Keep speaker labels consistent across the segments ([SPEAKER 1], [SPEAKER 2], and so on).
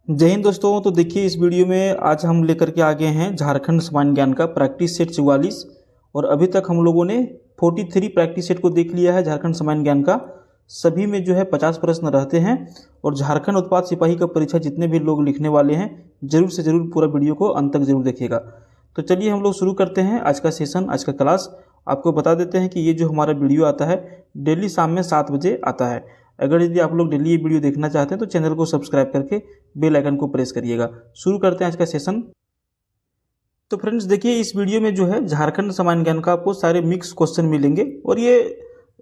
[SPEAKER 1] जय हिंद दोस्तों। तो देखिए इस वीडियो में आज हम लेकर के आ गए हैं झारखंड सामान्य ज्ञान का प्रैक्टिस सेट 44। और अभी तक हम लोगों ने 43 प्रैक्टिस सेट को देख लिया है झारखंड सामान्य ज्ञान का। सभी में जो है 50 प्रश्न रहते हैं और झारखंड उत्पाद सिपाही का परीक्षा जितने भी लोग लिखने वाले हैं जरूर से जरूर पूरा वीडियो को अंत तक जरूर देखिएगा। तो चलिए हम लोग शुरू करते हैं आज का सेशन, आज का क्लास। आपको बता देते हैं कि ये जो हमारा वीडियो आता है डेली शाम में 7 बजे आता है। अगर यदि आप लोग डेली ये वीडियो देखना चाहते हैं तो चैनल को सब्सक्राइब करके बेल आइकन को प्रेस करिएगा। शुरू करते हैं आज का सेशन। तो फ्रेंड्स देखिए इस वीडियो में जो है झारखंड सामान्य ज्ञान का आपको सारे मिक्स क्वेश्चन मिलेंगे और ये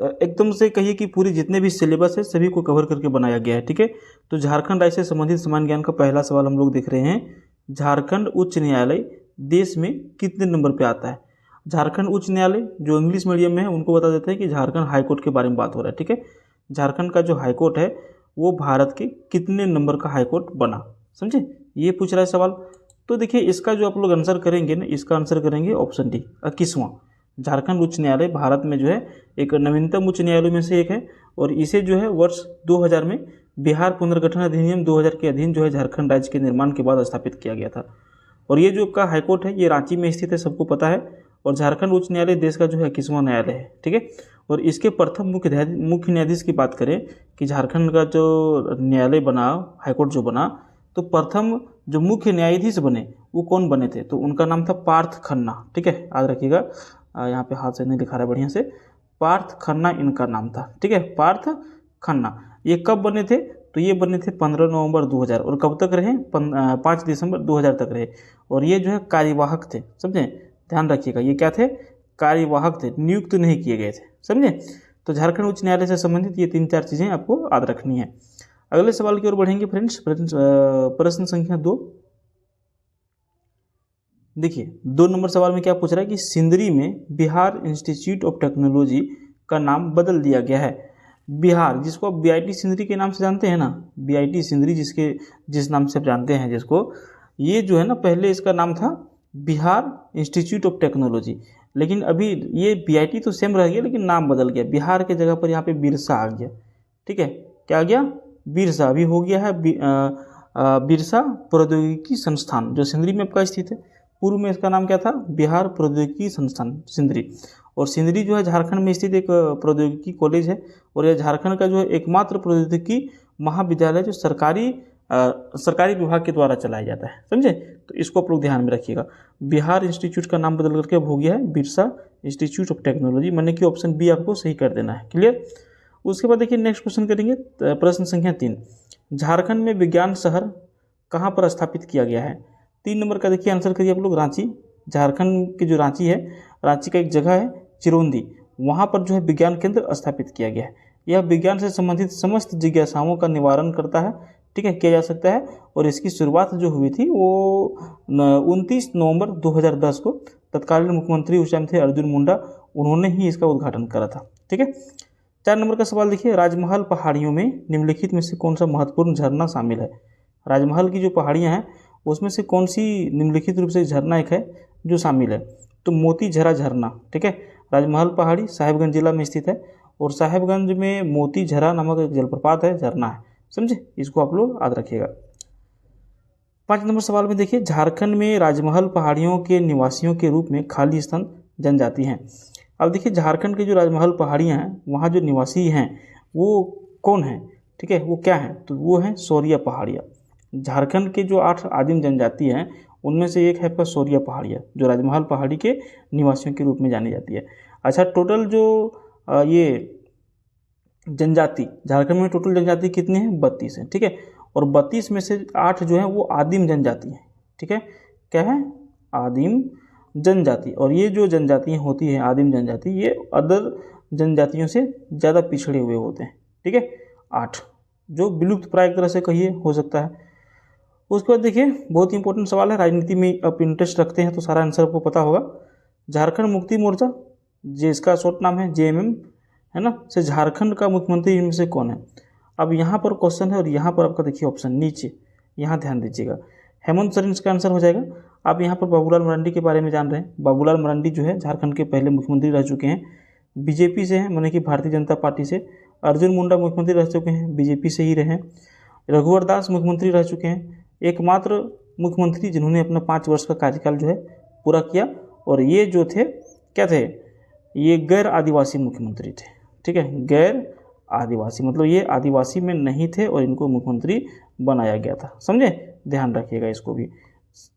[SPEAKER 1] एकदम से कहिए कि पूरी जितने भी सिलेबस है सभी को कवर करके बनाया गया है। ठीक है, तो झारखंड राज्य से संबंधित सामान्य ज्ञान का पहला सवाल हम लोग देख रहे हैं। झारखंड उच्च न्यायालय देश में कितने नंबर पे आता है? झारखंड उच्च न्यायालय जो इंग्लिश मीडियम में है उनको बता देते हैं कि झारखंड हाईकोर्ट के बारे में बात हो रहा है। ठीक है, झारखंड का जो हाईकोर्ट है वो भारत के कितने नंबर का हाईकोर्ट बना, समझे, ये पूछ रहा है सवाल। तो देखिए इसका जो आप लोग आंसर करेंगे ना, इसका आंसर करेंगे ऑप्शन डी 21वां। झारखंड उच्च न्यायालय भारत में जो है एक नवीनतम उच्च न्यायालयों में से एक है और इसे जो है वर्ष 2000 में बिहार पुनर्गठन अधिनियम 2000 के अधीन जो है झारखंड राज्य के निर्माण के बाद स्थापित किया गया था। और ये जो आपका हाईकोर्ट है ये रांची में स्थित है, सबको पता है। और झारखंड उच्च न्यायालय देश का जो है 21वां न्यायालय है। ठीक है, और इसके प्रथम मुख्य न्यायाधीश की बात करें कि झारखंड का जो न्यायालय बना, हाईकोर्ट जो बना, तो प्रथम जो मुख्य न्यायाधीश बने वो कौन बने थे? तो उनका नाम था पार्थ खन्ना। ठीक है, याद रखिएगा, यहाँ पे हाथ से नहीं लिखा रहा है बढ़िया से, पार्थ खन्ना इनका नाम था। ठीक है, पार्थ खन्ना। ये कब बने थे? तो ये बने थे 15 नवंबर 2000 और कब तक रहे? 5 दिसंबर 2000 तक रहे। और ये जो है कार्यवाहक थे, समझे, ध्यान रखिएगा, ये क्या थे? कार्यवाहक थे, नियुक्त नहीं किए गए थे, समझे। तो झारखंड उच्च न्यायालय से संबंधित ये 3-4 चीज़ें आपको याद रखनी है। अगले सवाल की ओर बढ़ेंगे फ्रेंड्स। प्रश्न संख्या 2 देखिए, 2 नंबर सवाल में क्या पूछ रहा है कि सिंदरी में बिहार इंस्टीट्यूट ऑफ टेक्नोलॉजी का नाम बदल दिया गया है। बिहार, जिसको आप BIT सिंदरी के नाम से जानते हैं ना, BIT सिंदरी जिस नाम से आप जानते हैं जिसको, ये जो है ना पहले इसका नाम था बिहार इंस्टीट्यूट ऑफ टेक्नोलॉजी। लेकिन अभी ये BIT तो सेम रह गया लेकिन नाम बदल गया, बिहार के जगह पर यहाँ पे बिरसा आ गया। ठीक है, क्या आ गया? बिरसा। अभी हो गया है बिरसा प्रौद्योगिकी संस्थान जो सिंदरी में आपका स्थित है। पूर्व में इसका नाम क्या था? बिहार प्रौद्योगिकी संस्थान सिंदरी। और सिंदरी जो है झारखंड में स्थित एक प्रौद्योगिकी कॉलेज है और यह झारखंड का जो है एकमात्र प्रौद्योगिकी महाविद्यालय जो सरकारी विभाग के द्वारा चलाया जाता है, समझे। तो इसको आप लोग ध्यान में रखिएगा। बिहार इंस्टीट्यूट का नाम बदल करके अब हो गया है बिरसा इंस्टीट्यूट ऑफ टेक्नोलॉजी, माने कि ऑप्शन बी आपको सही कर देना है। क्लियर? उसके बाद देखिए नेक्स्ट क्वेश्चन करेंगे, प्रश्न संख्या 3। झारखंड में विज्ञान शहर कहाँ पर स्थापित किया गया है? 3 नंबर का देखिए आंसर करिए आप लोग, रांची। झारखंड की जो रांची है, रांची का एक जगह है चिरौंदी, वहाँ पर जो है विज्ञान केंद्र स्थापित किया गया है। यह विज्ञान से संबंधित समस्त जिज्ञासाओं का निवारण करता है। ठीक है, किया जा सकता है। और इसकी शुरुआत जो हुई थी वो 29 नवंबर 2010 को तत्कालीन मुख्यमंत्री उस टाइम थे अर्जुन मुंडा, उन्होंने ही इसका उद्घाटन करा था। ठीक है, 4 नंबर का सवाल देखिए, राजमहल पहाड़ियों में निम्नलिखित में से कौन सा महत्वपूर्ण झरना शामिल है? राजमहल की जो पहाड़ियाँ हैं उसमें से कौन सी निम्नलिखित रूप से झरना एक है जो शामिल है? तो मोती झरा झरना। ठीक है, राजमहल पहाड़ी साहेबगंज जिला में स्थित है और साहेबगंज में मोती झरा नामक एक जलप्रपात है, झरना है, समझे। इसको आप लोग याद रखिएगा। 5 नंबर सवाल में देखिए, झारखंड में राजमहल पहाड़ियों के निवासियों के रूप में खाली स्थान जनजाति हैं। अब देखिए झारखंड की जो राजमहल पहाड़ियाँ हैं वहाँ जो निवासी हैं वो कौन हैं? ठीक है, वो क्या हैं? तो वो हैं सौरिया पहाड़िया। झारखंड के जो 8 आदिम जनजाति हैं उनमें से एक है आपका सौरिया पहाड़िया जो राजमहल पहाड़ी के निवासियों के रूप में जानी जाती है। अच्छा, टोटल जो ये जनजाति झारखंड में टोटल जनजाति कितनी है? 32 है। ठीक है, और 32 में से 8 जो है वो आदिम जनजाति है। ठीक है, क्या है? आदिम जनजाति। और ये जो जनजातियाँ होती हैं आदिम जनजाति, ये अदर जनजातियों से ज़्यादा पिछड़े हुए होते हैं। ठीक है, 8 जो विलुप्त प्राय एक तरह से कहिए हो सकता है। उसके बाद देखिए बहुत इंपॉर्टेंट सवाल है, राजनीति में आप इंटरेस्ट रखते हैं तो सारा आंसर आपको पता होगा। झारखंड मुक्ति मोर्चा जिसका शॉर्ट नाम है JMM, है ना, से झारखंड का मुख्यमंत्री इनमें से कौन है? अब यहाँ पर क्वेश्चन है और यहाँ पर आपका देखिए ऑप्शन नीचे, यहाँ ध्यान दीजिएगा, हेमंत सोरेन इसका आंसर हो जाएगा। आप यहाँ पर बाबूलाल मरांडी के बारे में जान रहे हैं। बाबूलाल मरांडी जो है झारखंड के पहले मुख्यमंत्री रह चुके हैं, BJP से हैं, माने कि भारतीय जनता पार्टी से। अर्जुन मुंडा मुख्यमंत्री रह चुके हैं, BJP से ही रहे। रघुवर दास मुख्यमंत्री रह चुके हैं, एकमात्र मुख्यमंत्री जिन्होंने अपना 5 वर्ष का कार्यकाल जो है पूरा किया। और ये जो थे क्या थे, ये गैर आदिवासी मुख्यमंत्री थे। ठीक है, गैर आदिवासी मतलब ये आदिवासी में नहीं थे और इनको मुख्यमंत्री बनाया गया था। समझे, ध्यान रखिएगा इसको भी।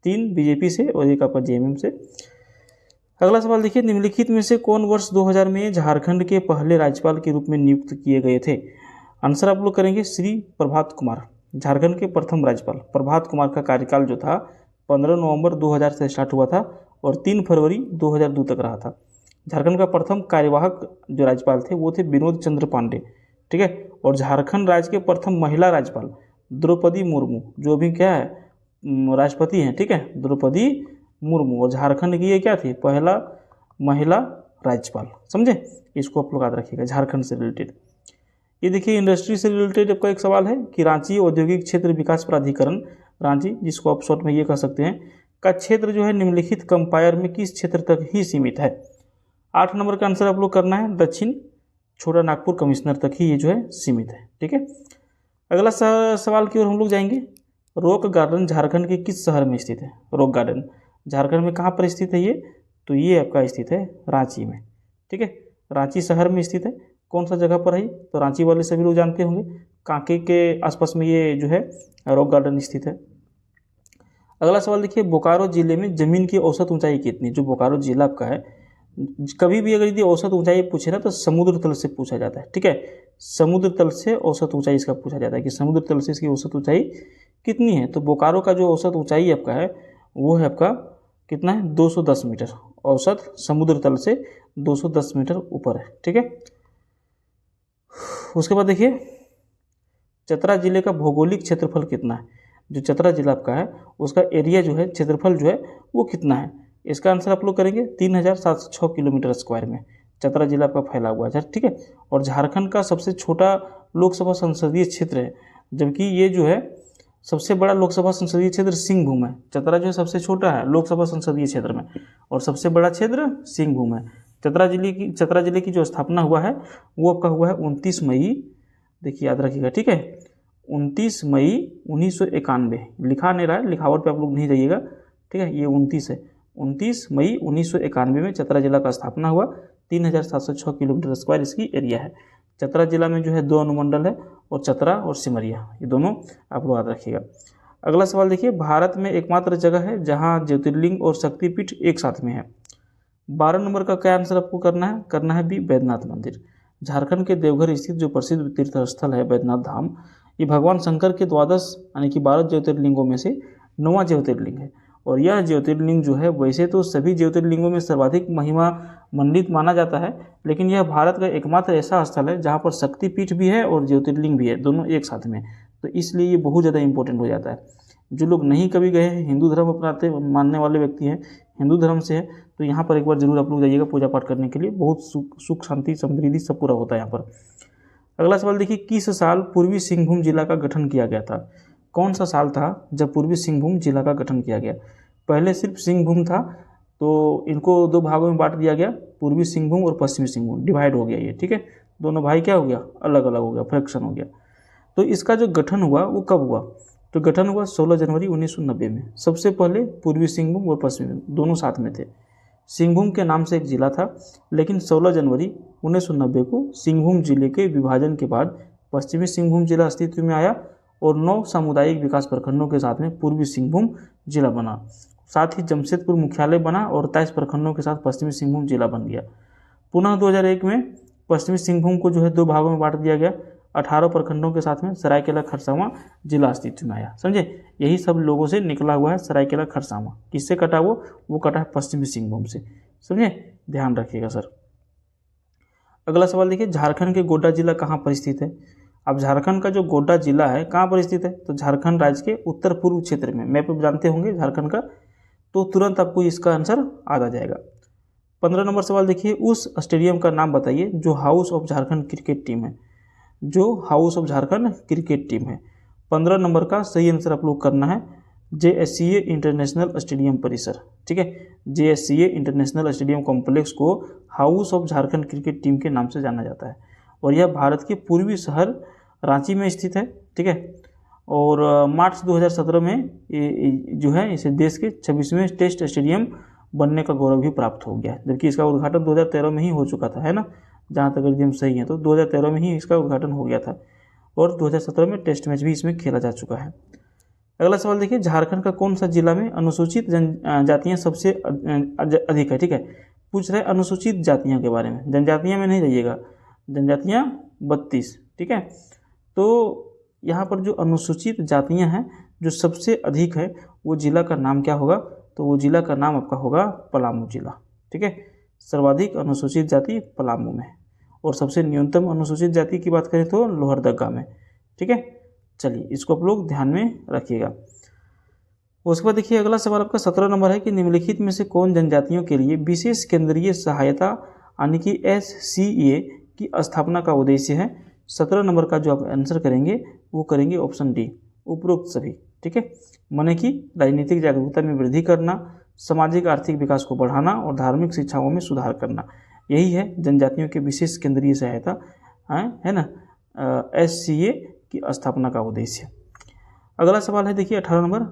[SPEAKER 1] 3 बीजेपी से और 1 आपका जेएमएम से। अगला सवाल देखिए, निम्नलिखित में से कौन वर्ष 2000 में झारखंड के पहले राज्यपाल के रूप में नियुक्त किए गए थे? आंसर आप लोग करेंगे श्री प्रभात कुमार। झारखंड के प्रथम राज्यपाल प्रभात कुमार का कार्यकाल जो था 15 नवंबर 2000 से स्टार्ट हुआ था और 3 फरवरी 2002 तक रहा था। झारखंड का प्रथम कार्यवाहक जो राज्यपाल थे वो थे विनोद चंद्र पांडे। ठीक है, और झारखंड राज्य के प्रथम महिला राज्यपाल द्रौपदी मुर्मू, जो भी क्या है राष्ट्रपति हैं। ठीक है, द्रौपदी मुर्मू। और झारखंड की ये क्या थी, पहला महिला राज्यपाल। समझे, इसको आप लोग याद रखिएगा झारखंड से रिलेटेड। ये देखिए, इंडस्ट्री से रिलेटेड आपका एक सवाल है कि रांची औद्योगिक क्षेत्र विकास प्राधिकरण रांची, जिसको आप शॉर्ट में ये कह सकते हैं, का क्षेत्र जो है निम्नलिखित कंपायर में किस क्षेत्र तक ही सीमित है? 8 नंबर का आंसर आप लोग करना है दक्षिण छोटा नागपुर कमिश्नर तक ही ये जो है सीमित है। ठीक है, अगला सवाल की ओर हम लोग जाएंगे। रॉक गार्डन झारखंड के किस शहर में स्थित है? रॉक गार्डन झारखंड में कहाँ पर स्थित है ये? तो ये आपका स्थित है रांची में। ठीक है, रांची शहर में स्थित है। कौन सा जगह पर है? तो रांची वाले सभी लोग जानते होंगे, कांके के आसपास में ये जो है रॉक गार्डन स्थित है। अगला सवाल देखिए, बोकारो जिले में जमीन की औसत ऊंचाई कितनी? जो बोकारो जिला आपका है, कभी भी अगर यदि औसत ऊंचाई पूछे ना तो समुद्र तल से पूछा जाता है। ठीक है, समुद्र तल से औसत ऊंचाई इसका पूछा जाता है कि समुद्र तल से इसकी औसत ऊंचाई कितनी है। तो बोकारो का जो औसत ऊंचाई आपका है वो है आपका कितना है? 210 मीटर। औसत समुद्र तल से 210 मीटर ऊपर है। ठीक है, उसके बाद देखिए, चतरा जिले का भौगोलिक क्षेत्रफल कितना है? जो चतरा जिला आपका है उसका एरिया जो है, क्षेत्रफल जो है वो कितना है? इसका आंसर आप लोग करेंगे 3706 किलोमीटर स्क्वायर में चतरा जिला आपका फैला हुआ है। ठीक है, और झारखंड का सबसे छोटा लोकसभा संसदीय क्षेत्र है, जबकि ये जो है सबसे बड़ा लोकसभा संसदीय क्षेत्र सिंहभूम है। चतरा जो है सबसे छोटा है लोकसभा संसदीय क्षेत्र में और सबसे बड़ा क्षेत्र सिंहभूम है। चतरा जिले की जो स्थापना हुआ है वो आपका हुआ है 29 मई, देखिए याद रखिएगा। ठीक है, 29 मई 1991। लिखा नहीं रहा है, लिखावट पे आप लोग नहीं जाइएगा। ठीक है, ये 29 है। 29 मई 1991 में चतरा जिला का स्थापना हुआ। 3706 किलोमीटर स्क्वायर इसकी एरिया है। चतरा जिला में जो है 2 अनुमंडल है, और चतरा और सिमरिया, ये दोनों आप लोग याद रखिएगा। अगला सवाल देखिए, भारत में एकमात्र जगह है जहाँ ज्योतिर्लिंग और शक्तिपीठ एक साथ में है। 12 नंबर का क्या आंसर आपको करना है बी, बैद्यनाथ मंदिर। झारखंड के देवघर स्थित जो प्रसिद्ध तीर्थ स्थल है बैद्यनाथ धाम, ये भगवान शंकर के 12 यानी कि 12 ज्योतिर्लिंगों में से 9वां ज्योतिर्लिंग है। और यह ज्योतिर्लिंग जो है वैसे तो सभी ज्योतिर्लिंगों में सर्वाधिक महिमा मंडित माना जाता है, लेकिन यह भारत का एकमात्र ऐसा स्थल है जहाँ पर शक्तिपीठ भी है और ज्योतिर्लिंग भी है, दोनों एक साथ में। तो इसलिए ये बहुत ज़्यादा इंपॉर्टेंट हो जाता है। जो लोग नहीं कभी गए हैं, हिंदू धर्म अपनाते मानने वाले व्यक्ति हैं, हिंदू धर्म से है, तो यहाँ पर एक बार जरूर आप लोग जाइएगा पूजा पाठ करने के लिए। बहुत सुख शांति समृद्धि सब पूरा होता है यहाँ पर। अगला सवाल देखिए, किस साल पूर्वी सिंहभूम जिला का गठन किया गया था? कौन सा साल था जब पूर्वी सिंहभूम जिला का गठन किया गया? पहले सिर्फ सिंहभूम था, तो इनको 2 भागों में बांट दिया गया, पूर्वी सिंहभूम और पश्चिमी सिंहभूम डिवाइड हो गया ये। ठीक है, दोनों भाई क्या हो गया, अलग अलग हो गया, फ्रैक्शन हो गया। तो इसका जो गठन हुआ वो कब हुआ? तो गठन हुआ 16 जनवरी 1990 में। सबसे पहले पूर्वी सिंहभूम और पश्चिमी दोनों साथ में थे। सिंहभूम के नाम से एक जिला था, लेकिन 16 जनवरी 1990 को सिंहभूम जिले के विभाजन के बाद पश्चिमी सिंहभूम जिला अस्तित्व में आया और 9 सामुदायिक विकास प्रखंडों के साथ में पूर्वी सिंहभूम जिला बना। साथ ही जमशेदपुर मुख्यालय बना और 23 प्रखंडों के साथ पश्चिमी सिंहभूम जिला बन गया। पुनः 2001 में पश्चिमी सिंहभूम को जो है 2 भागों में बांट दिया गया। 18 प्रखंडों के साथ में सरायकेला खरसावां जिला अस्तित्व में आया। समझे, यही सब लोगों से निकला हुआ है सरायकेला खरसावां। किससे कटा वो कटा है पश्चिमी सिंहभूम से। समझे, ध्यान रखिएगा सर। अगला सवाल देखिए, झारखंड के गोड्डा जिला कहाँ पर स्थित है? अब झारखंड का जो गोड्डा जिला है कहाँ पर स्थित है? तो झारखंड राज्य के उत्तर पूर्व क्षेत्र में। मैप जानते होंगे झारखंड का, तो तुरंत आपको इसका आंसर आ जाएगा। 15 नंबर सवाल देखिए, उस स्टेडियम का नाम बताइए जो house of Jharkhand cricket team है। जो house of Jharkhand cricket team है। 15 नंबर का सही आंसर आप लोग करना है JSCA इंटरनेशनल स्टेडियम परिसर। ठीक है, JSCA इंटरनेशनल स्टेडियम कॉम्प्लेक्स को house of Jharkhand cricket team के नाम से जाना जाता है और यह भारत के पूर्वी शहर रांची में स्थित है। ठीक है, और मार्च 2017 में जो है इसे देश के 26वें टेस्ट स्टेडियम बनने का गौरव भी प्राप्त हो गया, जबकि इसका उद्घाटन 2013 में ही हो चुका था, है ना, जहाँ तक यदि हम सही हैं तो 2013 में ही इसका उद्घाटन हो गया था और 2017 में टेस्ट मैच भी इसमें खेला जा चुका है। अगला सवाल देखिए, झारखंड का कौन सा जिला में अनुसूचित जनजातियाँ सबसे अधिक है। ठीक है, पूछ रहे अनुसूचित जातियों के बारे में, जनजातियाँ में नहीं जाइएगा, जनजातियाँ 32। ठीक है, तो यहाँ पर जो अनुसूचित जातियाँ हैं जो सबसे अधिक है वो जिला का नाम क्या होगा, तो वो जिला का नाम आपका होगा पलामू जिला। ठीक है, सर्वाधिक अनुसूचित जाति पलामू में और सबसे न्यूनतम अनुसूचित जाति की बात करें तो लोहरदगा में। ठीक है, चलिए इसको आप लोग ध्यान में रखिएगा। उसके बाद देखिए अगला सवाल आपका 17 नंबर है कि निम्नलिखित में से कौन जनजातियों के लिए विशेष केंद्रीय सहायता यानी कि SCA की स्थापना का उद्देश्य है। 17 नंबर का जो आप आंसर करेंगे वो करेंगे ऑप्शन डी, उपरोक्त सभी। ठीक है, माने कि राजनीतिक जागरूकता में वृद्धि करना, सामाजिक आर्थिक विकास को बढ़ाना और धार्मिक शिक्षाओं में सुधार करना, यही है जनजातियों के विशेष केंद्रीय सहायता है ना, SCA की स्थापना का उद्देश्य। अगला सवाल है देखिए 18 नंबर,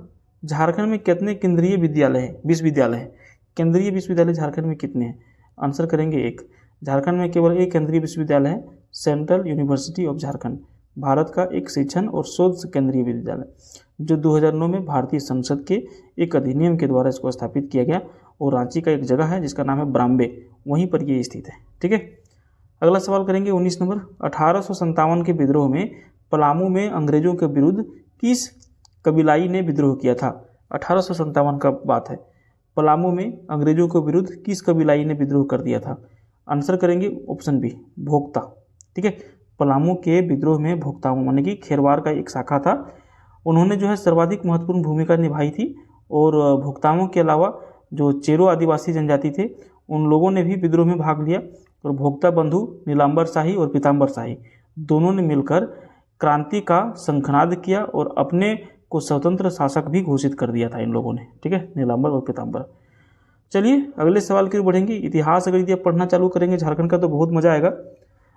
[SPEAKER 1] झारखंड में कितने केंद्रीय विद्यालय हैं, विश्वविद्यालय हैं, केंद्रीय विश्वविद्यालय झारखंड में कितने हैं, आंसर करेंगे एक। झारखंड में केवल एक केंद्रीय विश्वविद्यालय है, central university of Jharkhand, Bharat का एक शिक्षण और शोध केंद्रीय विद्यालय जो 2009 में भारतीय संसद के एक अधिनियम के द्वारा इसको स्थापित किया गया और रांची का एक जगह है जिसका नाम है ब्राम्बे, वहीं पर ये स्थित है। ठीक है, अगला सवाल करेंगे 19 नंबर, 1857 के विद्रोह में पलामू में अंग्रेजों के विरुद्ध किस कबीलाई ने विद्रोह किया था। 1857 का बात है, पलामू में अंग्रेजों के विरुद्ध किस कबीलाई ने विद्रोह कर दिया था, आंसर करेंगे ऑप्शन बी, भोक्ता। ठीक है, पलामू के विद्रोह में भोक्ताओं माने कि खेरवार का एक शाखा था, उन्होंने जो है सर्वाधिक महत्वपूर्ण भूमिका निभाई थी और भोक्ताओं के अलावा जो चेरो आदिवासी जनजाति थे उन लोगों ने भी विद्रोह में भाग लिया और भोक्ता बंधु नीलांबर शाही और पीताम्बर शाही दोनों ने मिलकर क्रांति का शंखनाद किया और अपने को स्वतंत्र शासक भी घोषित कर दिया था इन लोगों ने। ठीक है, नीलांबर और पीताम्बर। चलिए अगले सवाल की ओर बढ़ेंगे। इतिहास अगर यदि आप पढ़ना चालू करेंगे झारखंड का तो बहुत मजा आएगा।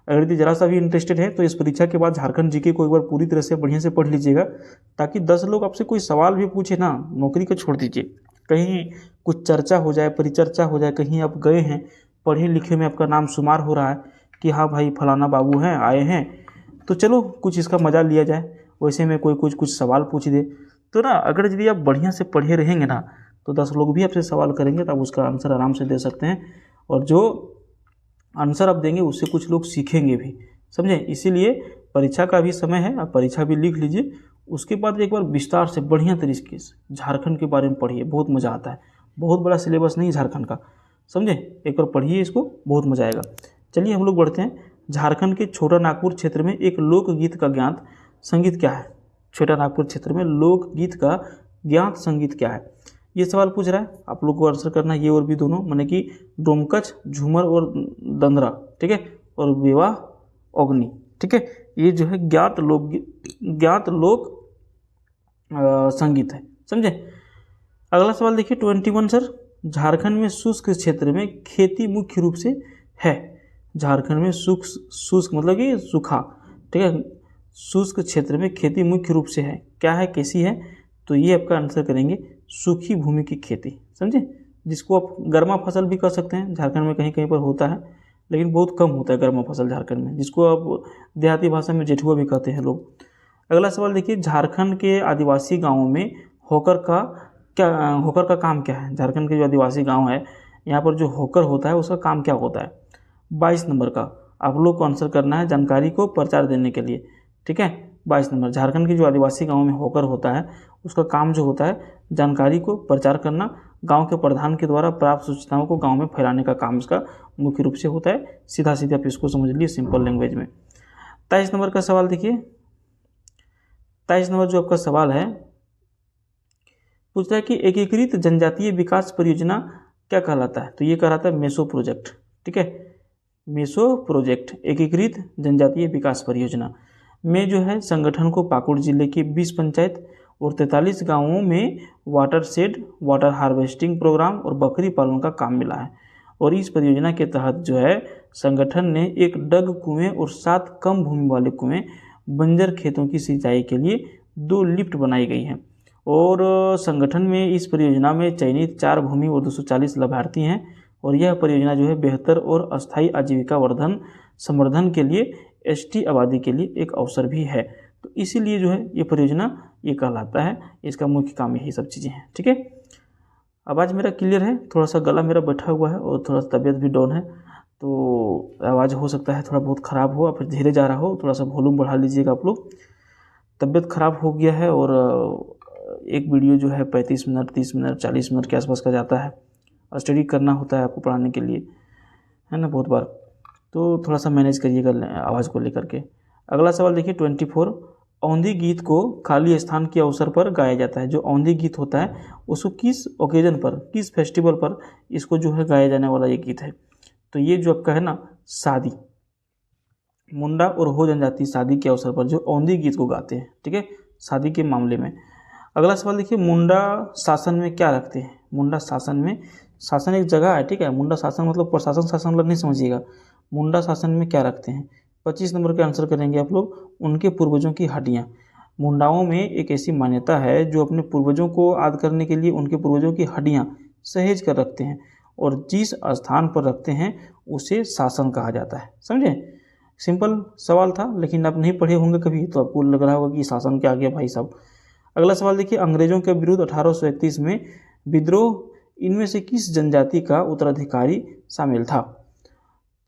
[SPEAKER 1] अगर यदि जरा सा भी इंटरेस्टेड है तो इस परीक्षा के बाद झारखंड जीके को एक बार पूरी तरह से बढ़िया से पढ़ लीजिएगा, ताकि 10 लोग आपसे कोई सवाल भी पूछे ना, नौकरी का छोड़ दीजिए, कहीं कुछ चर्चा हो जाए, परिचर्चा हो जाए, कहीं आप गए हैं पढ़े लिखे में आपका नाम शुमार हो रहा है कि हाँ भाई फलाना बाबू हैं आए हैं, तो चलो कुछ इसका मजा लिया जाए। वैसे में कोई कुछ सवाल पूछ दे तो ना, अगर यदि आप बढ़िया से पढ़े रहेंगे ना तो 10 लोग भी आपसे सवाल करेंगे तो आप उसका आंसर आराम से दे सकते हैं, और जो आंसर आप देंगे उससे कुछ लोग सीखेंगे भी, समझे। इसीलिए परीक्षा का भी समय है, आप परीक्षा भी लिख लीजिए, उसके बाद एक बार विस्तार से बढ़िया तरीके से झारखंड के बारे में पढ़िए, बहुत मज़ा आता है। बहुत बड़ा सिलेबस नहीं झारखंड का, समझे, एक बार पढ़िए इसको, बहुत मज़ा आएगा। चलिए हम लोग बढ़ते हैं। झारखंड के छोटा नागपुर क्षेत्र में एक लोकगीत का ज्ञात संगीत क्या है। छोटा नागपुर क्षेत्र में लोकगीत का ज्ञात संगीत क्या है, ये सवाल पूछ रहा है। आप लोग को आंसर करना है ये और भी दोनों, माने कि डोमकच, झूमर और दंदरा। ठीक है, और विवाह अग्नि। ठीक है, ये जो है ज्ञात लोक संगीत है, समझे। अगला सवाल देखिए 21 सर, झारखंड में शुष्क क्षेत्र में खेती मुख्य रूप से है। झारखंड में शुष्क मतलब कि सूखा, ठीक है, शुष्क क्षेत्र में खेती मुख्य रूप से है, क्या है, कैसी है, तो ये आपका आंसर करेंगे सूखी भूमि की खेती, समझे, जिसको आप गर्मा फसल भी कर सकते हैं। झारखंड में कहीं कहीं पर होता है लेकिन बहुत कम होता है गर्मा फसल झारखंड में, जिसको आप देहाती भाषा में जेठुआ भी कहते हैं लोग। अगला सवाल देखिए, झारखंड के आदिवासी गाँवों में होकर का काम क्या है। झारखंड के जो आदिवासी गाँव है यहाँ पर जो होकर होता है उसका काम क्या होता है। 22 नंबर का आप लोग को आंसर करना है जानकारी को प्रचार देने के लिए। ठीक है, 22 नंबर, झारखंड के जो आदिवासी गाँव में होकर होता है उसका काम जो होता है जानकारी को प्रचार करना, गांव के प्रधान के द्वारा प्राप्त सूचनाओं को गांव में फैलाने का काम इसका मुख्य रूप से होता है। सीधा सीधा आप इसको समझ लीजिए सिंपल लैंग्वेज में। 23 नंबर का सवाल देखिए, 23 नंबर जो आपका सवाल है पूछ रहा है कि एकीकृत जनजातीय विकास परियोजना क्या कहलाता है, तो ये कहलाता है मेसो प्रोजेक्ट। ठीक है, मेसो प्रोजेक्ट एकीकृत जनजातीय विकास परियोजना में जो है संगठन को पाकुड़ जिले के 20 पंचायत और 43 गांवों में watershed, water harvesting programme और बकरी पालन का काम मिला है। और इस परियोजना के तहत जो है संगठन ने एक डग कुएं और 7 कम भूमि वाले कुएं बंजर खेतों की सिंचाई के लिए 2 लिफ्ट बनाई गई हैं और संगठन में इस परियोजना में चयनित 4 भूमि और 240 लाभार्थी हैं और यह परियोजना जो है बेहतर और अस्थायी आजीविका संवर्धन के लिए एसटी आबादी के लिए एक अवसर भी है। तो इसीलिए जो है ये परियोजना ये कहलाता है, इसका मुख्य काम यही सब चीज़ें हैं। ठीक है, आवाज़ मेरा क्लियर है, थोड़ा सा गला मेरा बैठा हुआ है और थोड़ा सा तबीयत भी डाउन है, तो आवाज़ हो सकता है थोड़ा बहुत ख़राब हो, फिर धीरे जा रहा हो, थोड़ा सा वॉल्यूम बढ़ा लीजिएगा आप लोग। तबीयत ख़राब हो गया है और एक वीडियो जो है 35 मिनट 30 मिनट 40 मिनट के आसपास का जाता है और स्टडी करना होता है आपको पढ़ाने के लिए, है ना, बहुत बार, तो थोड़ा सा मैनेज करिएगा आवाज़ को लेकर के। अगला सवाल देखिए 24, औंधी गीत को खाली स्थान के अवसर पर गाया जाता है। जो औंधी गीत होता है उसको किस ओकेजन पर, किस फेस्टिवल पर इसको जो है गाया जाने वाला ये गीत है। तो ये जो आपका है ना शादी, मुंडा और हो जनजाति शादी के अवसर पर जो औंधी गीत को गाते हैं, ठीक है, शादी के मामले में। अगला सवाल देखिए, मुंडा शासन में क्या रखते हैं। मुंडा शासन में, शासन एक जगह है, ठीक है, मुंडा शासन मतलब प्रशासन शासन वाला नहीं समझिएगा। मुंडा शासन में क्या रखते हैं, 25 नंबर का आंसर करेंगे आप लोग। उनके पूर्वजों की हड्डियाँ। मुंडाओं में एक ऐसी मान्यता है जो अपने पूर्वजों को याद करने के लिए उनके पूर्वजों की हड्डियाँ सहेज कर रखते हैं और जिस स्थान पर रखते हैं उसे शासन कहा जाता है। समझे, सिंपल सवाल था, लेकिन आप नहीं पढ़े होंगे कभी तो आपको लग रहा होगा कि शासन क्या आ गया भाई साहब। अगला सवाल देखिए, अंग्रेजों के विरुद्ध 1831 में विद्रोह, इनमें से किस जनजाति का उत्तराधिकारी शामिल था।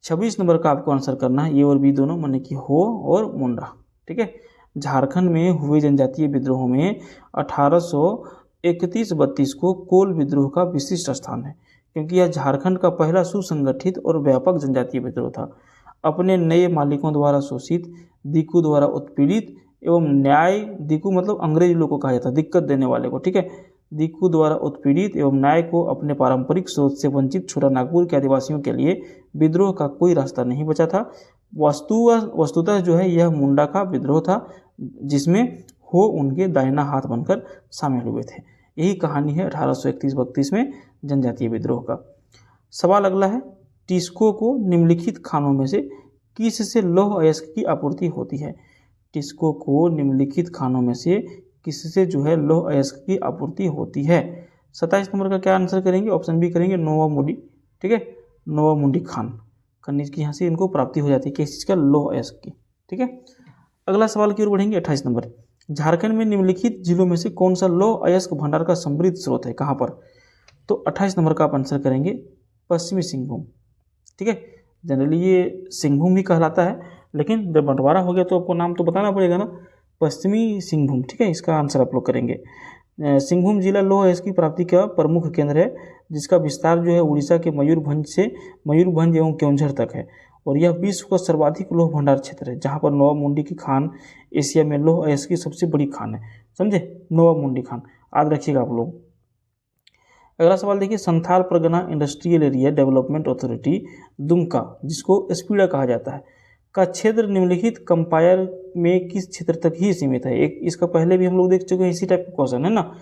[SPEAKER 1] 26 नंबर का आपको आंसर करना है, ये और बी दोनों, माने कि हो और मुंडा। ठीक है, झारखंड में हुए जनजातीय विद्रोह में 1831-32 को कोल विद्रोह का विशिष्ट स्थान है, क्योंकि यह झारखंड का पहला सुसंगठित और व्यापक जनजातीय विद्रोह था। अपने नए मालिकों द्वारा शोषित, दिकू द्वारा उत्पीड़ित एवं न्याय, दिकू मतलब अंग्रेज लोग को कहा जाता है, दिक्कत देने वाले को, ठीक है, दिकू द्वारा उत्पीड़ित एवं न्याय को अपने पारंपरिक स्रोत से वंचित छोटानागपुर के आदिवासियों के लिए विद्रोह का कोई रास्ता नहीं बचा था। वस्तुतः जो है यह मुंडा का विद्रोह था, जिसमें हो उनके दाहिना हाथ बनकर शामिल हुए थे। यही कहानी है 1831-32 में जनजातीय विद्रोह का। सवाल अगला है, टिस्को को निम्नलिखित खानों में से किस से लौह अयस्क की आपूर्ति होती है। टिस्को को निम्नलिखित खानों में से किससे जो है लौह अयस्क की आपूर्ति होती है। 27 नंबर का क्या आंसर करेंगे, ऑप्शन बी करेंगे, नोवा मुंडी। ठीक है, नोवा मुंडी खान, खनिज की यहाँ से इनको प्राप्ति हो जाती है किस चीज़ का, लौह अयस्क की। ठीक है, अगला सवाल की ओर बढ़ेंगे। 28 नंबर, झारखंड में निम्नलिखित जिलों में से कौन सा लौह अयस्क भंडार का समृद्ध स्रोत है, कहाँ पर। तो 28 नंबर का आप आंसर करेंगे पश्चिमी सिंहभूम। ठीक है, जनरली ये सिंहभूम भी कहलाता है, लेकिन जब बंटवारा हो गया तो आपको नाम तो बताना पड़ेगा ना, पश्चिमी सिंहभूम। ठीक है, इसका आंसर आप लोग करेंगे। सिंहभूम जिला लौह अयस्क की प्राप्ति का प्रमुख केंद्र है, जिसका विस्तार जो है उड़ीसा के मयूरभंज एवं केवंझर तक है और यह विश्व का सर्वाधिक लौह भंडार क्षेत्र है, जहाँ पर नोवा मुंडी की खान एशिया में लौह अयस्क की सबसे बड़ी खान है। समझे, नोवा मुंडी खान याद रखिएगा आप लोग। अगला सवाल देखिए, Santhal Pargana industrial area development authority Dumka, जिसको स्पीडा कहा जाता है, का क्षेत्र निम्नलिखित कंपायर में किस क्षेत्र तक ही सीमित है। एक इसका पहले भी हम लोग देख चुके हैं, इसी टाइप का क्वेश्चन है ना,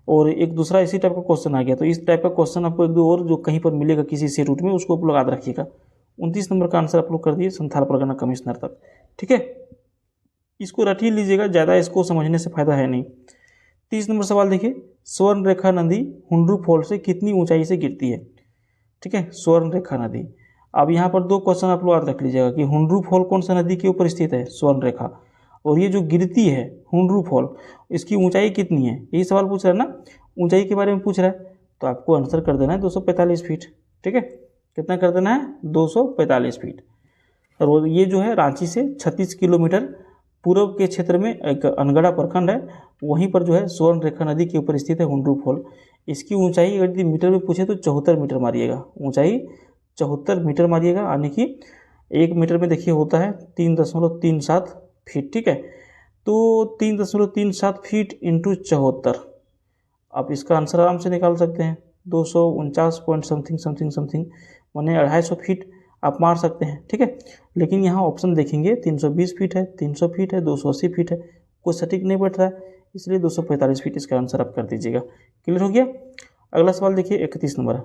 [SPEAKER 1] और एक दूसरा इसी टाइप का क्वेश्चन आ गया। तो इस टाइप का क्वेश्चन आपको एक दो और जो कहीं पर मिलेगा किसी से रूट में, उसको आप लोग याद रखिएगा। 29 नंबर का आंसर आप लोग कर दिए, संथाल परगना कमिश्नर तक। ठीक है, इसको रट ही लीजिएगा, ज़्यादा इसको समझने से फायदा है नहीं। 30 नंबर सवाल देखिए, स्वर्ण रेखा नदी हुंड्रू फॉल से कितनी ऊंचाई से गिरती है। ठीक है, स्वर्ण रेखा नदी। अब यहाँ पर दो क्वेश्चन आप लोग याद रख लीजिएगा कि हुंड्रू फॉल कौन सा नदी के ऊपर स्थित है, स्वर्ण रेखा, और ये जो गिरती है हुंड्रू फॉल, इसकी ऊंचाई कितनी है, यही सवाल पूछ रहा है ना, ऊंचाई के बारे में पूछ रहा है। तो आपको आंसर कर देना है 245 फीट। ठीक है, कितना कर देना है, 245 फीट। और ये जो है रांची से 36 किलोमीटर पूर्व के क्षेत्र में एक अनगढ़ा प्रखंड है, वहीं पर जो है स्वर्ण रेखा नदी के ऊपर स्थित है हुंड्रू फॉल। इसकी ऊंचाई अगर यदि मीटर में पूछे तो 74 मीटर मारिएगा, ऊंचाई 74 मीटर मारिएगा, यानी कि 1 मीटर में देखिए होता है 3.37 फीट। ठीक है, तो 3.37 फीट इंटू 74, आप इसका आंसर आराम से निकाल सकते हैं, 249 पॉइंट समथिंग माने 250 फीट आप मार सकते हैं। ठीक है, लेकिन यहाँ ऑप्शन देखेंगे 320 फीट है, 300 फीट है, 280 फीट है, कोई सटीक नहीं बैठ रहा है, इसलिए 245 फीट इसका आंसर आप कर दीजिएगा। क्लियर हो गया। अगला सवाल देखिए 31 नंबर,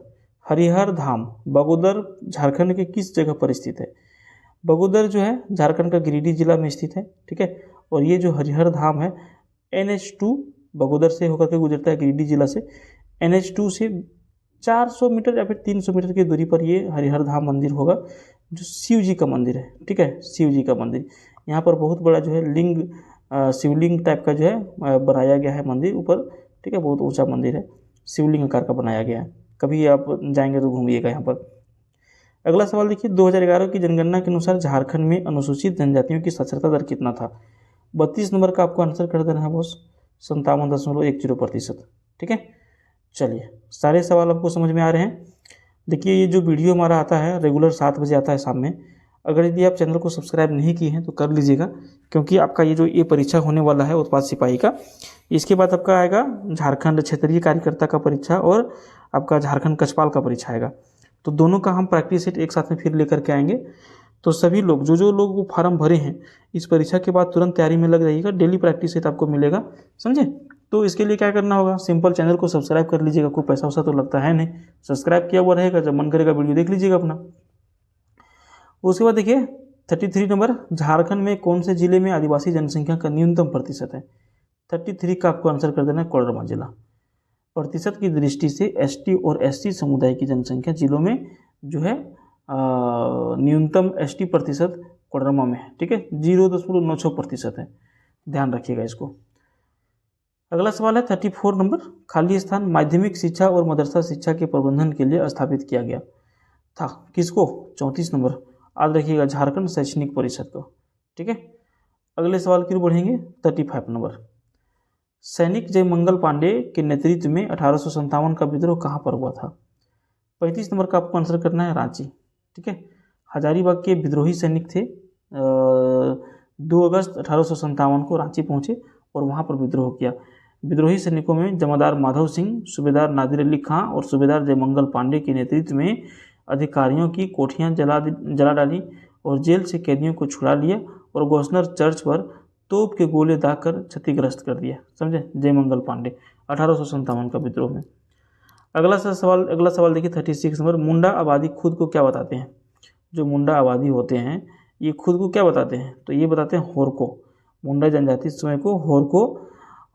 [SPEAKER 1] हरिहर धाम बगोदर झारखंड के किस जगह पर स्थित है। बगोदर जो है झारखंड का गिरिडीह जिला में स्थित है। ठीक है, और ये जो हरिहर धाम है NH2 बगोदर से होकर के गुजरता है, गिरिडीह जिला से। NH2 से 400 मीटर या फिर 300 मीटर की दूरी पर ये हरिहर धाम मंदिर होगा, जो शिव जी का मंदिर है। ठीक है, शिव जी का मंदिर। यहाँ पर बहुत बड़ा जो है लिंग, शिवलिंग टाइप का जो है बनाया गया है मंदिर ऊपर। ठीक है, बहुत ऊंचा मंदिर है, शिवलिंग आकार का बनाया गया है। कभी आप जाएंगे तो घूमिएगा यहाँ पर। अगला सवाल देखिए, 2011 की जनगणना के अनुसार झारखंड में अनुसूचित जनजातियों की साक्षरता दर कितना था? 32 नंबर का आपको आंसर कर देना है बॉस, 57.10%। ठीक है, चलिए सारे सवाल आपको समझ में आ रहे हैं। देखिए ये जो वीडियो हमारा आता है रेगुलर 7 बजे आता है शाम में। अगर यदि आप चैनल को सब्सक्राइब नहीं किए हैं तो कर लीजिएगा, क्योंकि आपका ये परीक्षा होने वाला है उत्पाद सिपाही का, इसके बाद आपका आएगा झारखंड क्षेत्रीय कार्यकर्ता का परीक्षा और आपका झारखंड कछपाल का परीक्षा आएगा। तो दोनों का हम प्रैक्टिस सेट एक साथ में फिर लेकर के आएंगे। तो सभी लोग जो लोग वो फार्म भरे हैं इस परीक्षा के बाद तुरंत तैयारी में लग जाइएगा, डेली प्रैक्टिस सेट आपको मिलेगा, समझे। तो इसके लिए क्या करना होगा, सिंपल चैनल को सब्सक्राइब कर लीजिएगा, कोई पैसा वैसा तो लगता है नहीं, सब्सक्राइब किया हुआ रहेगा, जब मन करेगा वीडियो देख लीजिएगा अपना। उसके बाद देखिए 33 नंबर, झारखंड में कौन से जिले में आदिवासी जनसंख्या का न्यूनतम प्रतिशत है? 33 का आपको आंसर कर देना है कोडरमा जिला। प्रतिशत की दृष्टि से ST और SC समुदाय की जनसंख्या जिलों में जो है न्यूनतम ST प्रतिशत कोडरमा में है। ठीक है, 0.96% है, ध्यान रखिएगा इसको। अगला सवाल है 34 नंबर, खाली स्थान माध्यमिक शिक्षा और मदरसा शिक्षा के प्रबंधन के लिए स्थापित किया गया था, किसको? 34 नंबर, याद रखिएगा, झारखंड शैक्षणिक परिषद को। ठीक है, अगले सवाल की ओर बढ़ेंगे। 35 नंबर, सैनिक जयमंगल पांडे के नेतृत्व में 1857 का विद्रोह कहाँ पर हुआ था? 35 नंबर का आपको आंसर करना है रांची। ठीक है, हजारीबाग के विद्रोही सैनिक थे, 2 अगस्त 1857 को रांची पहुंचे और वहां पर विद्रोह किया। विद्रोही सैनिकों में जमादार माधव सिंह, सूबेदार नादिर अली खां और सूबेदार जयमंगल पांडे के नेतृत्व में अधिकारियों की कोठियां जला डाली और जेल से कैदियों को छुड़ा लिया और गोस्नर चर्च पर तोप के गोले दागकर क्षतिग्रस्त कर दिया, समझे। जयमंगल पांडे 1857 का विद्रोह में। अगला सवाल देखिए 36 नंबर, मुंडा आबादी खुद को क्या बताते हैं? जो मुंडा आबादी होते हैं ये खुद को क्या बताते हैं? तो ये बताते हैं होरको। मुंडा जनजाति स्वयं को होरको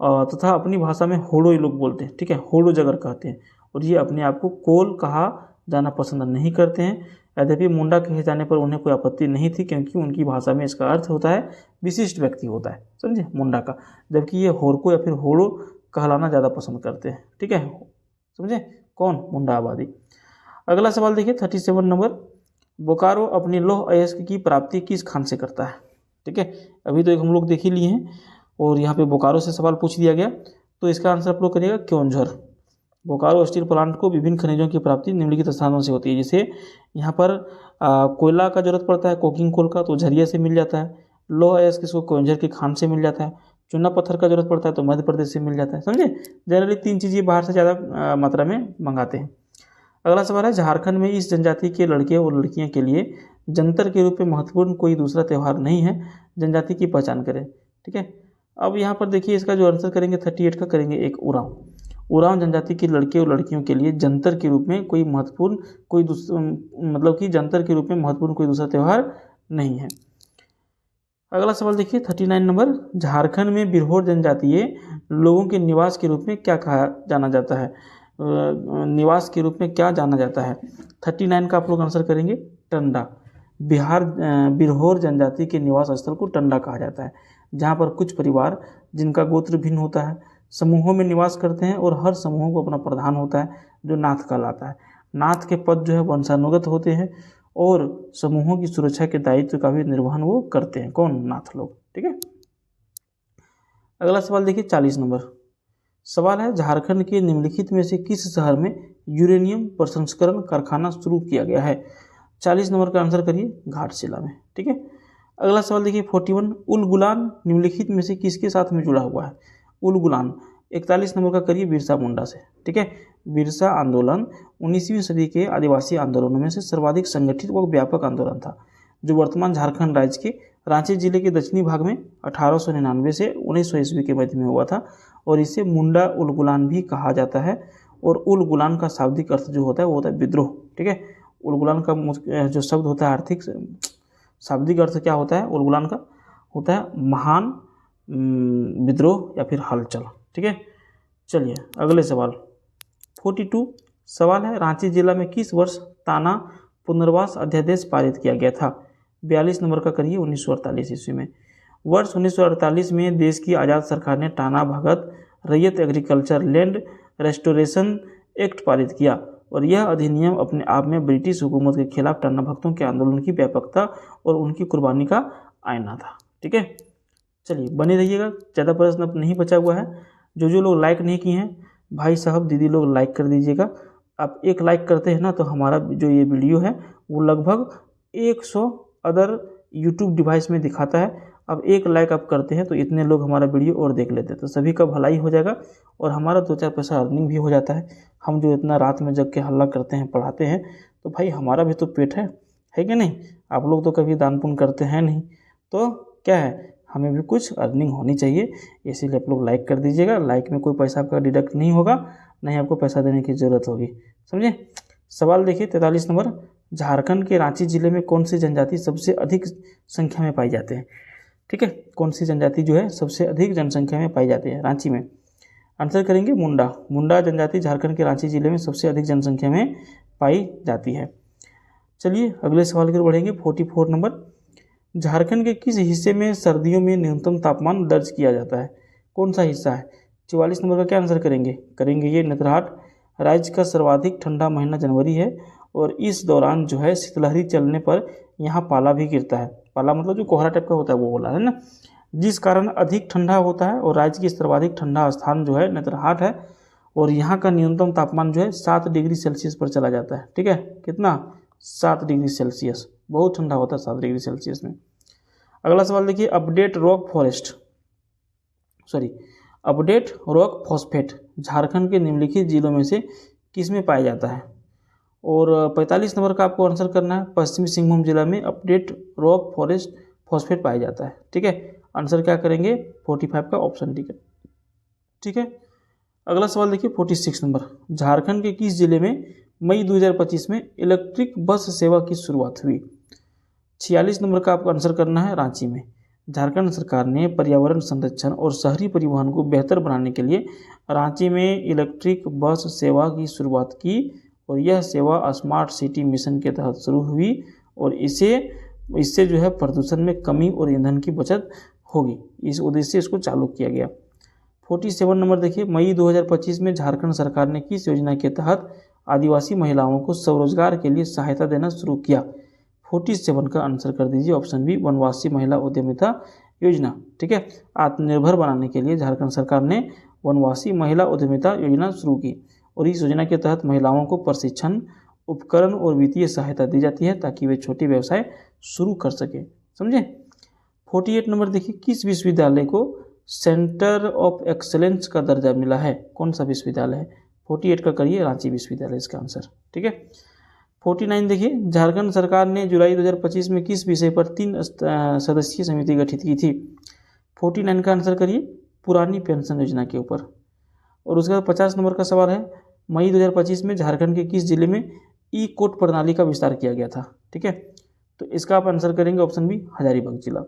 [SPEAKER 1] तथा अपनी भाषा में होड़ो ये लोग बोलते हैं। ठीक है, होड़ो जगर कहते हैं, और ये अपने आप को कोल कहा जाना पसंद नहीं करते हैं। यद्यपि मुंडा कहे जाने पर उन्हें कोई आपत्ति नहीं थी, क्योंकि उनकी भाषा में इसका अर्थ होता है विशिष्ट व्यक्ति होता है, समझे, मुंडा का। जबकि ये होरको या फिर होड़ो कहलाना ज़्यादा पसंद करते हैं। ठीक है, समझे, कौन? मुंडा आबादी। अगला सवाल देखिए 37 नंबर, बोकारो अपनी लौह अयस्क की प्राप्ति किस खान से करता है? ठीक है, अभी तो एक हम लोग देख ही लिए हैं और यहाँ पे बोकारो से सवाल पूछ दिया गया, तो इसका आंसर आप लोग करिएगा क्योंझर। बोकारो स्टील प्लांट को विभिन्न खनिजों की प्राप्ति निम्नलिखित स्थानों से होती है। जैसे यहाँ पर कोयला का जरूरत पड़ता है, कोकिंग कोल का, तो झरिया से मिल जाता है। लौह अयस्क इसको क्योंझर की खान से मिल जाता है। चूना पत्थर का जरूरत पड़ता है तो मध्य प्रदेश से मिल जाता है, समझे। जनरली 3 चीज़ें बाहर से ज़्यादा मात्रा में मंगाते हैं। अगला सवाल है, झारखंड में इस जनजाति के लड़के और लड़कियों के लिए जंतर के रूप में महत्वपूर्ण कोई दूसरा त्यौहार नहीं है, जनजाति की पहचान करें। ठीक है, अब यहाँ पर देखिए इसका जो आंसर करेंगे 38 का करेंगे एक उरांव। उरांव जनजाति के लड़के और लड़कियों के लिए जंतर के रूप में कोई महत्वपूर्ण मतलब कि जंतर के रूप में महत्वपूर्ण कोई दूसरा त्यौहार नहीं है। अगला सवाल देखिए 39 नंबर, झारखंड में बिरहोर जनजातीय लोगों के निवास के रूप में क्या कहा जाना जाता है? निवास के रूप में क्या जाना जाता है? 39 का आप लोग आंसर करेंगे टंडा। बिरहोर जनजाति के निवास स्थल को टंडा कहा जाता है, जहाँ पर कुछ परिवार जिनका गोत्र भिन्न होता है समूहों में निवास करते हैं और हर समूह को अपना प्रधान होता है जो नाथ कहलाता है। नाथ के पद जो है वंशानुगत होते हैं और समूहों की सुरक्षा के दायित्व का भी निर्वहन वो करते हैं, कौन? नाथ लोग। ठीक है, अगला सवाल देखिए 40 नंबर सवाल है, झारखंड के निम्नलिखित में से किस शहर में यूरेनियम प्रसंस्करण कारखाना शुरू किया गया है? 40 नंबर का आंसर करिए घाटशिला में। ठीक है, अगला सवाल देखिए 41, उल गुलान निम्नलिखित में से किसके साथ में जुड़ा हुआ है? उल गुलान 41 नंबर का करिए बिरसा मुंडा से। ठीक है, बिरसा आंदोलन 19वीं सदी के आदिवासी आंदोलनों में से सर्वाधिक संगठित व व्यापक आंदोलन था, जो वर्तमान झारखंड राज्य के रांची जिले के दक्षिणी भाग में 1899 से 1900 ईस्वी के मध्य में हुआ था, और इसे मुंडा उल गुलान भी कहा जाता है। और उल गुलान का शाब्दिक अर्थ जो होता है वो होता है विद्रोह। ठीक है, उल गुलान का जो शब्द होता है आर्थिक शाब्दिक अर्थ क्या होता है? उल गुलान का होता है महान विद्रोह या फिर हलचल। ठीक है, चलिए अगले सवाल 42 सवाल है, रांची जिला में किस वर्ष ताना पुनर्वास अध्यादेश पारित किया गया था? 42 नंबर का करिए 1948 ईस्वी में। वर्ष 1948 में देश की आज़ाद सरकार ने टाना भगत रैयत एग्रीकल्चर लैंड रेस्टोरेशन एक्ट पारित किया और यह अधिनियम अपने आप में ब्रिटिश हुकूमत के खिलाफ टाना भक्तों के आंदोलन की व्यापकता और उनकी कुर्बानी का आईना था। ठीक है, चलिए बने रहिएगा, ज़्यादा प्रश्न अब नहीं बचा हुआ है। जो लोग लाइक नहीं किए हैं भाई साहब दीदी लोग लाइक कर दीजिएगा। आप एक लाइक करते हैं ना तो हमारा जो ये वीडियो है वो लगभग 100 अदर यूट्यूब डिवाइस में दिखाता है। अब एक लाइक आप करते हैं तो इतने लोग हमारा वीडियो और देख लेते हैं, तो सभी का भलाई हो जाएगा और हमारा 2-4 पैसा अर्निंग भी हो जाता है। हम जो इतना रात में जग के हल्ला करते हैं पढ़ाते हैं तो भाई हमारा भी तो पेट है कि नहीं? आप लोग तो कभी दान पुण्य करते हैं नहीं, तो क्या है, हमें भी कुछ अर्निंग होनी चाहिए, इसीलिए आप लोग लाइक कर दीजिएगा। लाइक में कोई पैसा आपका डिडक्ट नहीं होगा, नहीं आपको पैसा देने की ज़रूरत होगी, समझे। सवाल देखिए 43 नंबर, झारखंड के रांची जिले में कौन सी जनजाति सबसे अधिक संख्या में पाई जाते हैं? ठीक है, कौन सी जनजाति जो है सबसे अधिक जनसंख्या में पाई जाती है रांची में? आंसर करेंगे मुंडा। मुंडा जनजाति झारखंड के रांची जिले में सबसे अधिक जनसंख्या में पाई जाती है। चलिए अगले सवाल की ओर बढ़ेंगे 44 नंबर, झारखंड के किस हिस्से में सर्दियों में न्यूनतम तापमान दर्ज किया जाता है? कौन सा हिस्सा है? 44 नंबर का क्या आंसर करेंगे ये नेतरहाट। राज्य का सर्वाधिक ठंडा महीना जनवरी है और इस दौरान जो है शीतलहरी चलने पर यहाँ पाला भी गिरता है। पाला मतलब जो कोहरा टाइप का होता है वो बोला है ना, जिस कारण अधिक ठंडा होता है और राज्य की सर्वाधिक ठंडा स्थान जो है नेतरहाट है और यहाँ का न्यूनतम तापमान जो है 7 डिग्री सेल्सियस पर चला जाता है। ठीक है, कितना? 7 डिग्री सेल्सियस, बहुत ठंडा होता है 7 डिग्री सेल्सियस में। अगला सवाल देखिए, अपडेट रॉक फॉस्फेट झारखंड के निम्नलिखित जिलों में से किस में पाया जाता है? और 45 नंबर का आपको आंसर करना है, पश्चिमी सिंहभूम जिला में अपडेट रॉक फॉस्फेट पाया जाता है। ठीक है, आंसर क्या करेंगे? 45 का ऑप्शन डी। ठीक है, अगला सवाल देखिए 46 नंबर, झारखंड के किस जिले में मई 2025 में इलेक्ट्रिक बस सेवा की शुरुआत हुई? 46 नंबर का आपको आंसर करना है, रांची में। झारखंड सरकार ने पर्यावरण संरक्षण और शहरी परिवहन को बेहतर बनाने के लिए रांची में इलेक्ट्रिक बस सेवा की शुरुआत की और यह सेवा स्मार्ट सिटी मिशन के तहत शुरू हुई और इससे जो है प्रदूषण में कमी और ईंधन की बचत होगी, इस उद्देश्य से इसको चालू किया गया। 47 नंबर देखिए, मई 2025 में झारखंड सरकार ने किस योजना के तहत आदिवासी महिलाओं को स्वरोजगार के लिए सहायता देना शुरू किया? 47 का आंसर कर दीजिए ऑप्शन बी, वनवासी महिला उद्यमिता योजना। ठीक है, आत्मनिर्भर बनाने के लिए झारखंड सरकार ने वनवासी महिला उद्यमिता योजना शुरू की और इस योजना के तहत महिलाओं को प्रशिक्षण, उपकरण और वित्तीय सहायता दी जाती है ताकि वे छोटे व्यवसाय शुरू कर सके, समझे। 48 नंबर देखिए, किस विश्वविद्यालय को सेंटर ऑफ एक्सेलेंस का दर्जा मिला है? कौन सा विश्वविद्यालय है? 48 का करिए रांची विश्वविद्यालय इसका आंसर। ठीक है, 49 देखिए, झारखंड सरकार ने जुलाई 2025 में किस विषय पर 3 सदस्यीय समिति गठित की थी? 49 का आंसर करिए, पुरानी पेंशन योजना के ऊपर। और उसके बाद 50 नंबर का सवाल है, मई 2025 में झारखंड के किस जिले में ई कोर्ट प्रणाली का विस्तार किया गया था? ठीक है, तो इसका आप आंसर करेंगे ऑप्शन बी, हजारीबाग जिला।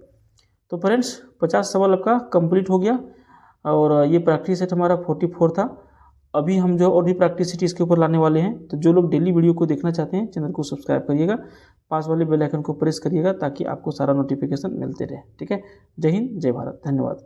[SPEAKER 1] तो फ्रेंड्स 50 सवाल आपका कंप्लीट हो गया और ये प्रैक्टिस सेट हमारा 44 था। अभी हम जो और भी प्रैक्टिस सेट इसके ऊपर लाने वाले हैं, तो जो लोग डेली वीडियो को देखना चाहते हैं चैनल को सब्सक्राइब करिएगा, पास वाले बेल आइकन को प्रेस करिएगा ताकि आपको सारा नोटिफिकेशन मिलते रहे। ठीक है, जय हिंद जय भारत, धन्यवाद।